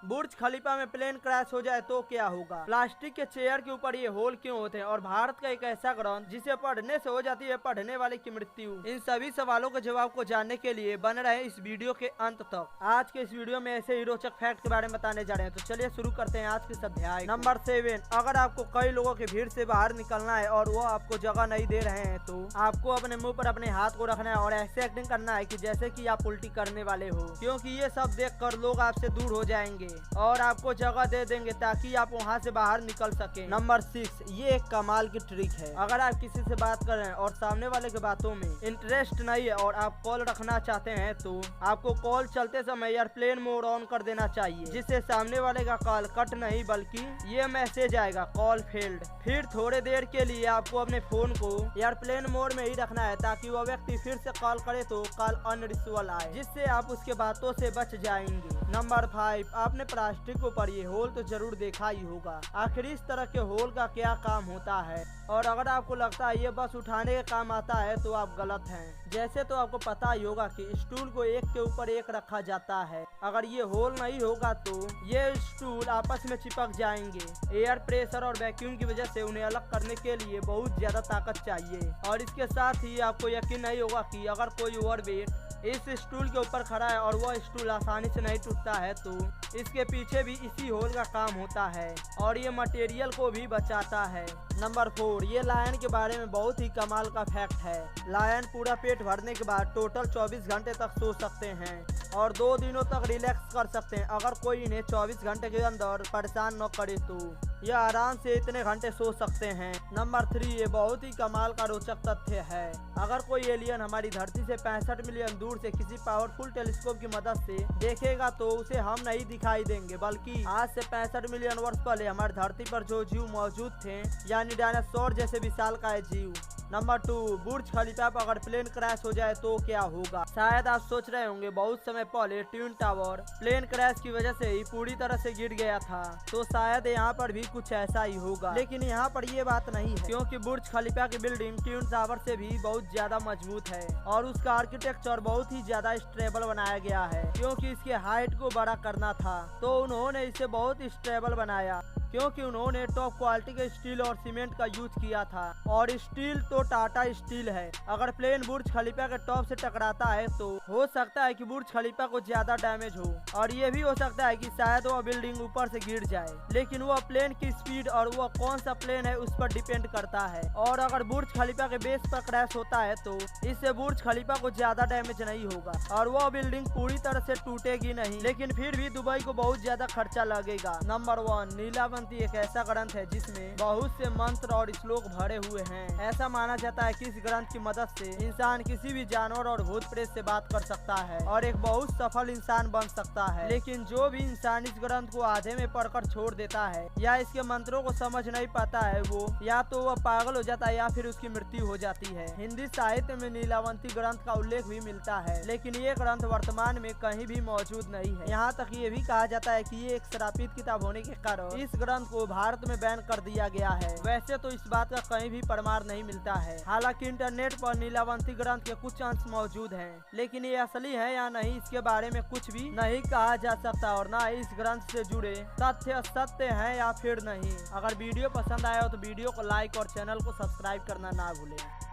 बुर्ज खलीफा में plane crash हो जाए तो क्या होगा? प्लास्टिक के चेयर के ऊपर ये होल क्यों होते हैं? और भारत का एक ऐसा ग्रंथ जिसे पढ़ने से हो जाती है पढ़ने वाले की मृत्यु। इन सभी सवालों के जवाब को जानने के लिए बन रहे इस वीडियो के अंत तक। आज के इस वीडियो में ऐसे ही रोचक फैक्ट के बारे में बताने जा रहे हैं, तो चलिए शुरू करते हैं आज के अध्याय। नंबर 7, अगर आपको कई लोगों की भीड़ से बाहर निकलना है और वो आपको जगह नहीं दे रहे हैं तो आपको अपने मुंह पर अपने हाथ को रखना है और ऐसे एक्टिंग करना है कि जैसे कि आप उल्टी करने वाले हो, क्योंकि ये सब देखकर लोग आपसे दूर हो जाएंगे और आपको जगह दे देंगे ताकि आप वहाँ से बाहर निकल सके। नंबर 6, ये एक कमाल की ट्रिक है। अगर आप किसी से बात कर रहे हैं और सामने वाले की बातों में इंटरेस्ट नहीं है और आप कॉल रखना चाहते हैं तो आपको कॉल चलते समय एयरप्लेन मोड ऑन कर देना चाहिए, जिससे सामने वाले का कॉल कट नहीं बल्कि ये मैसेज आएगा कॉल फेल्ड। फिर थोड़े देर के लिए आपको अपने फोन को एयरप्लेन मोड में ही रखना है ताकि वह व्यक्ति फिर से कॉल करे तो कॉल अनरिचेबल आए, जिससे आप उसके बातों से बच जाएंगे। नंबर 5, आपने प्लास्टिक के ऊपर ये होल तो जरूर देखा ही होगा। आखिर इस तरह के होल का क्या काम होता है? और अगर आपको लगता है ये बस उठाने के काम आता है तो आप गलत हैं। जैसे तो आपको पता ही होगा कि स्टूल को एक के ऊपर एक रखा जाता है। अगर ये होल नहीं होगा तो ये स्टूल आपस में चिपक जाएंगे। एयर प्रेशर और वैक्यूम की वजह से उन्हें अलग करने के लिए बहुत ज्यादा ताकत चाहिए। और इसके साथ ही आपको यकीन नहीं होगा कि अगर कोई ओवरवेट इस स्टूल के ऊपर खड़ा है और वह स्टूल आसानी से नहीं टूटता है तो इसके पीछे भी इसी होल का काम होता है और ये मटेरियल को भी बचाता है। नंबर 4, ये लायन के बारे में बहुत ही कमाल का फैक्ट है। लायन पूरा पेट भरने के बाद टोटल 24 घंटे तक सो सकते हैं और 2 दिनों तक रिलैक्स कर सकते हैं। अगर कोई इन्हें 24 घंटे के अंदर परेशान न करे तो यह आराम से इतने घंटे सो सकते हैं। नंबर 3, ये बहुत ही कमाल का रोचक तथ्य है। अगर कोई एलियन हमारी धरती से 65 मिलियन दूर से किसी पावरफुल टेलीस्कोप की मदद से देखेगा तो उसे हम नहीं दिखाई देंगे, बल्कि आज से 65 मिलियन वर्ष पहले हमारी धरती पर जो जीव मौजूद थे, यानी डायनासोर जैसे विशालकाय जीव। नंबर 2, बुर्ज खलीफा पर अगर प्लेन क्रैश हो जाए तो क्या होगा? शायद आप सोच रहे होंगे बहुत समय पहले ट्विन टावर प्लेन क्रैश की वजह से ही पूरी तरह से गिर गया था, तो शायद यहाँ पर भी कुछ ऐसा ही होगा। लेकिन यहाँ पर ये बात नहीं है, क्योंकि बुर्ज खलीफा की बिल्डिंग ट्विन टावर से भी बहुत ज्यादा मजबूत है और उसका आर्किटेक्चर बहुत ही ज्यादा स्टेबल बनाया गया है। क्योंकि इसके हाइट को बड़ा करना था तो उन्होंने इसे बहुत स्टेबल बनाया, क्योंकि उन्होंने टॉप क्वालिटी के स्टील और सीमेंट का यूज किया था और स्टील तो टाटा स्टील है। अगर प्लेन बुर्ज खलीफा के टॉप से टकराता है तो हो सकता है कि बुर्ज खलीफा को ज्यादा डैमेज हो और ये भी हो सकता है कि शायद वह बिल्डिंग ऊपर से गिर जाए। लेकिन वह प्लेन की स्पीड और वह कौन सा प्लेन है उस पर डिपेंड करता है। और अगर बुर्ज खलीफा के बेस पर क्रैश होता है तो इससे बुर्ज खलीफा को ज्यादा डैमेज नहीं होगा और वह बिल्डिंग पूरी तरह से टूटेगी नहीं, लेकिन फिर भी दुबई को बहुत ज्यादा खर्चा लगेगा। नंबर 1, नीलावंती एक ऐसा ग्रंथ है जिसमें बहुत से मंत्र और श्लोक भरे हुए हैं। ऐसा माना जाता है कि इस ग्रंथ की मदद से इंसान किसी भी जानवर और भूत प्रेत से बात कर सकता है और एक बहुत सफल इंसान बन सकता है। लेकिन जो भी इंसान इस ग्रंथ को आधे में पढ़कर छोड़ देता है या इसके मंत्रों को समझ नहीं पाता है, वो या तो वह पागल हो जाता है या फिर उसकी मृत्यु हो जाती है। हिंदी साहित्य में नीलावंती ग्रंथ का उल्लेख भी मिलता है, लेकिन ये ग्रंथ वर्तमान में कहीं भी मौजूद नहीं है। यहाँ तक ये भी कहा जाता है कि ये एक श्रापित किताब होने के कारण इस ग्रंथ को भारत में बैन कर दिया गया है। वैसे तो इस बात का कहीं भी प्रमाण नहीं मिलता है। हालांकि इंटरनेट पर नीलावंती ग्रंथ के कुछ अंश मौजूद हैं, लेकिन ये असली है या नहीं इसके बारे में कुछ भी नहीं कहा जा सकता और ना इस ग्रंथ से जुड़े तथ्य सत्य है या फिर नहीं। अगर वीडियो पसंद आया हो तो वीडियो को लाइक और चैनल को सब्सक्राइब करना ना भूलें।